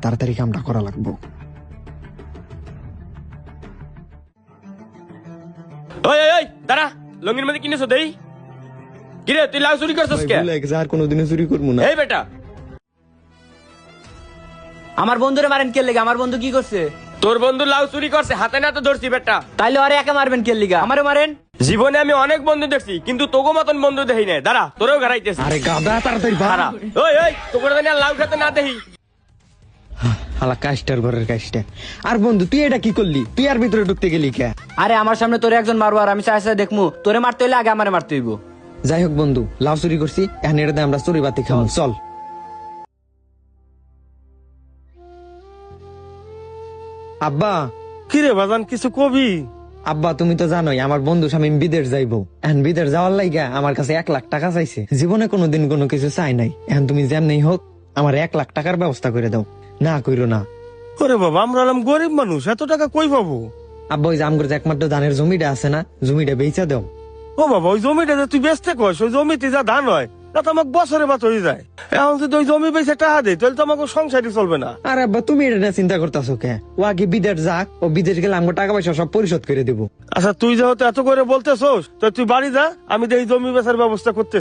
তাড়াতাড়ি কামটা করা লাগবো। ওই ওই ওই দাঁড়া, লঙ্গির মধ্যে কিনেছো দেই? কিরে তুই লাউ চুরি করছিস কে? আর কোনোদিনও চুরি করবো না। এই বেটা, আমার বন্ধুরে মারেন কে লিগা? আমার বন্ধু কি করছে? তোর বন্ধু লাউ চুরি করছে, হাতে নাতে ধরছি বেটা। তাইলে আরে একা মারবেন কে লিগা? আমারে মারেন। জীবনে আমি অনেক বন্ধু দেখছি, কিন্তু তোগো মতন বন্ধু দেখি নাই। দাঁড়া, তোরেও ঘাড়াইতেছি। আরে গাদা, তাড়াতাড়ি দাঁড়া, ওই ওই তোকে জানি আর লাউ খেতে না দেখি। হালা কাজটার ঘরের কাজটা। আর বন্ধু তুই এটা কি করলি? তুই আর ভিতরে ঢুকতে গেলি কে? আরে আমার সামনে তোরে একজন মারবো আর আমি চাই চাই দেখমু। তোরে মারতে হইলে আগে আমারে মারতে হইব। যাই হোক বন্ধু, লাউ চুরি করছি, এখন এটাতে আমরা চুরি বাতি খাবো, চল। আব্বা, কিরে বাজান, কিছু কবি? আব্বা তুমি তো জানোই আমার বন্ধু শামিম বিদেশ যাইবো। এখন বিদেশ যাওয়ার লাইগা আমার কাছে 1,00,000 টাকা চাইছে। জীবনে কোনোদিন কোনো কিছু চাই নাই। এখন তুমি যেমনি হোক আমার 1,00,000 টাকার ব্যবস্থা করে দাও। না কইরো না। ওরে বাবা, আমরা হলাম গরিব মানুষ, এত টাকা কই পাবো? আব্বা ওই যে আমগর যে একমাত্র ধানের জমিটা আছে না, জমিটা বেচা দাও। ও বাবা, ওই জমিটা যে তুই বেচতে কস, ওই জমিতে যা ধান হয় তা তো আমাকে বছরে বাত হয়ে যায়। এখন যদি ওই জমি বেচে টাকা দেয় তাহলে তো আমাকে সংসারই চলবে না। আর আব্বা তুমি এটা নিয়ে চিন্তা করতেছো কে? ও আগে বিদেশ যাক, ও বিদেশ গেলে আমগো টাকা পয়সা সব পরিশোধ করে দেবো। আচ্ছা তুই যেহেতু এত করে বলতেছোস, তো তুই বাড়ি যা, আমি দেখি জমি বেচার ব্যবস্থা করতে।